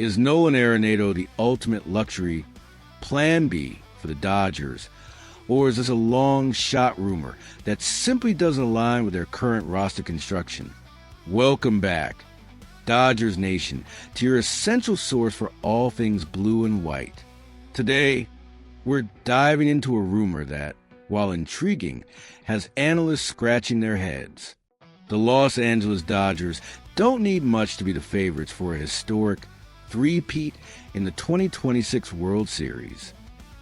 Is Nolan Arenado the ultimate luxury plan B for the Dodgers? Or is this a long shot rumor that simply doesn't align with their current roster construction? Welcome back, Dodgers Nation, to your essential source for all things blue and white. Today, we're diving into a rumor that, while intriguing, has analysts scratching their heads. The Los Angeles Dodgers don't need much to be the favorites for a historic three-peat in the 2026 World Series.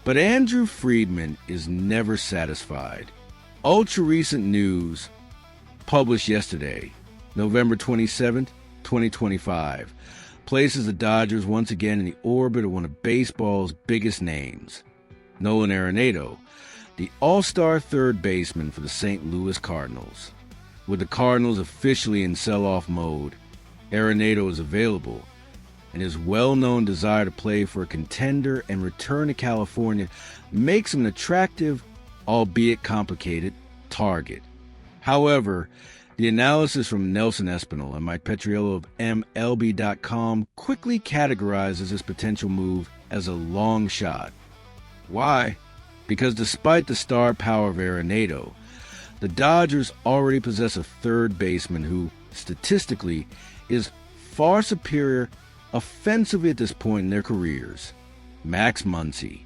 But Andrew Friedman is never satisfied. Ultra-recent news published yesterday, November 27, 2025, places the Dodgers once again in the orbit of one of baseball's biggest names, Nolan Arenado, the all-star third baseman for the St. Louis Cardinals. With the Cardinals officially in sell-off mode, Arenado is available, and his well-known desire to play for a contender and return to California makes him an attractive, albeit complicated, target. However, the analysis from Nelson Espinal and Mike Petriello of MLB.com quickly categorizes this potential move as a long shot. Why? Because despite the star power of Arenado, the Dodgers already possess a third baseman who, statistically, is far superior offensively at this point in their careers, Max Muncy.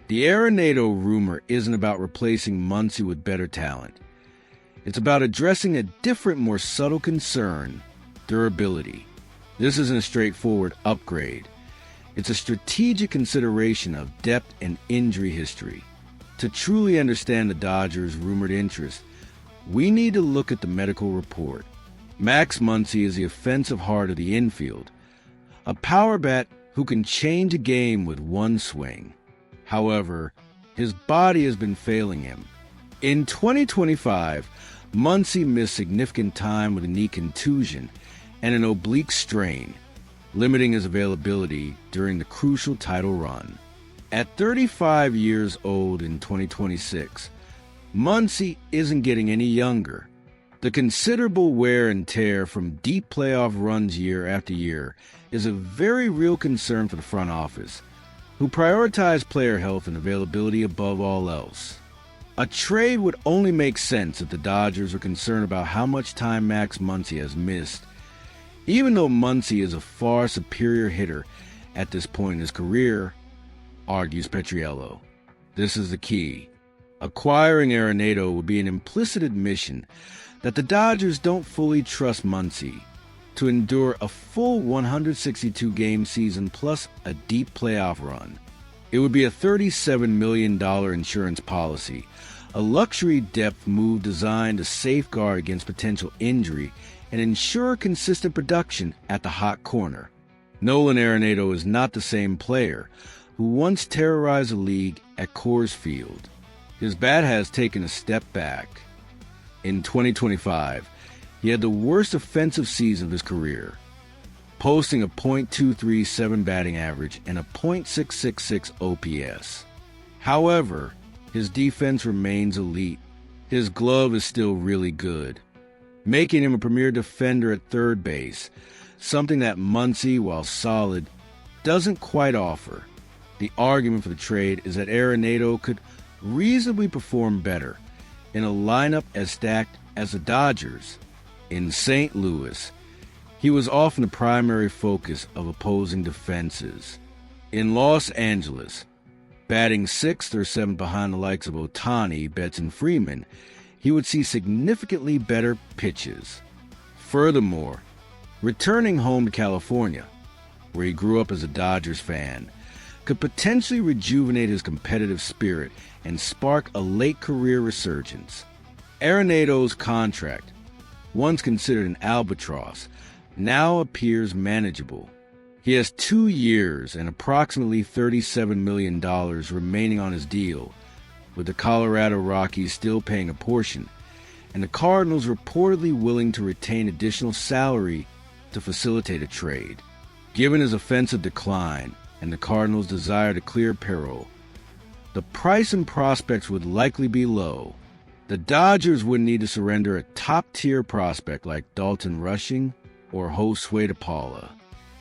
The Arenado rumor isn't about replacing Muncy with better talent. It's about addressing a different, more subtle concern, durability. This isn't a straightforward upgrade. It's a strategic consideration of depth and injury history. To truly understand the Dodgers' rumored interest, we need to look at the medical report. Max Muncy is the offensive heart of the infield, a power bat who can change a game with one swing. However, his body has been failing him. In 2025, Muncy missed significant time with a knee contusion and an oblique strain, limiting his availability during the crucial title run. At 35 years old in 2026, Muncy isn't getting any younger. The considerable wear and tear from deep playoff runs year after year is a very real concern for the front office, who prioritize player health and availability above all else. A trade would only make sense if the Dodgers are concerned about how much time Max Muncy has missed, even though Muncy is a far superior hitter at this point in his career, argues Petriello. This is the key. Acquiring Arenado would be an implicit admission that the Dodgers don't fully trust Muncy to endure a full 162-game season plus a deep playoff run. It would be a $37 million insurance policy, a luxury depth move designed to safeguard against potential injury and ensure consistent production at the hot corner. Nolan Arenado is not the same player who once terrorized the league at Coors Field. His bat has taken a step back. In 2025, he had the worst offensive season of his career, posting a .237 batting average and a .666 OPS. However, his defense remains elite. His glove is still really good, making him a premier defender at third base, something that Muncy, while solid, doesn't quite offer. The argument for the trade is that Arenado could reasonably perform better in a lineup as stacked as the Dodgers. In St. Louis, he was often the primary focus of opposing defenses. In Los Angeles, batting 6th or 7th behind the likes of Ohtani, Betts, and Freeman, he would see significantly better pitches. Furthermore, returning home to California, where he grew up as a Dodgers fan, could potentially rejuvenate his competitive spirit and spark a late career resurgence. Arenado's contract, once considered an albatross, now appears manageable. He has 2 years and approximately $37 million remaining on his deal, with the Colorado Rockies still paying a portion, and the Cardinals reportedly willing to retain additional salary to facilitate a trade. Given his offensive decline and the Cardinals' desire to clear payroll, the price and prospects would likely be low. The Dodgers would need to surrender a top-tier prospect like Dalton Rushing or Josue DePaula.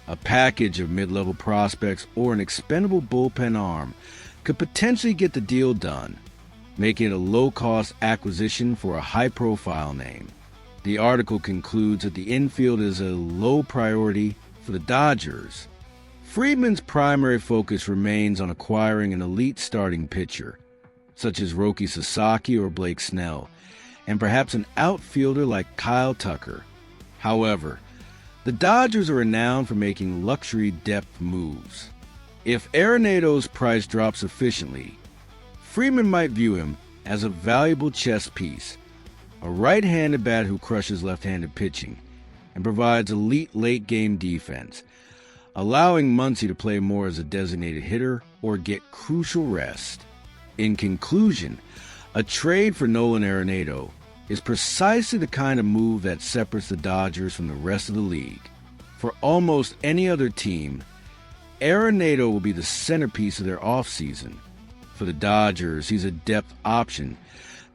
A package of mid-level prospects or an expendable bullpen arm could potentially get the deal done, making it a low-cost acquisition for a high-profile name. The article concludes that the infield is a low priority for the Dodgers. Friedman's primary focus remains on acquiring an elite starting pitcher, such as Roki Sasaki or Blake Snell, and perhaps an outfielder like Kyle Tucker. However, the Dodgers are renowned for making luxury depth moves. If Arenado's price drops sufficiently, Friedman might view him as a valuable chess piece, a right-handed bat who crushes left-handed pitching and provides elite late-game defense, allowing Muncy to play more as a designated hitter or get crucial rest. In conclusion, a trade for Nolan Arenado is precisely the kind of move that separates the Dodgers from the rest of the league. For almost any other team, Arenado will be the centerpiece of their offseason. For the Dodgers, he's a depth option,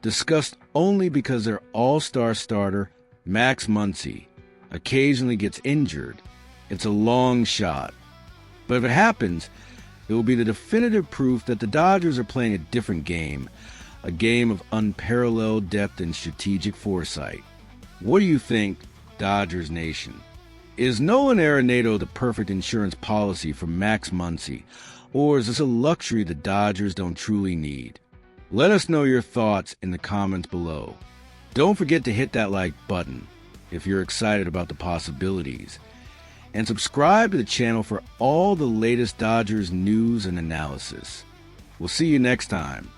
discussed only because their all-star starter, Max Muncy, occasionally gets injured. It's a long shot. But if it happens, it will be the definitive proof that the Dodgers are playing a different game, a game of unparalleled depth and strategic foresight. What do you think, Dodgers Nation? Is Nolan Arenado the perfect insurance policy for Max Muncy, or is this a luxury the Dodgers don't truly need? Let us know your thoughts in the comments below. Don't forget to hit that like button if you're excited about the possibilities, and subscribe to the channel for all the latest Dodgers news and analysis. We'll see you next time.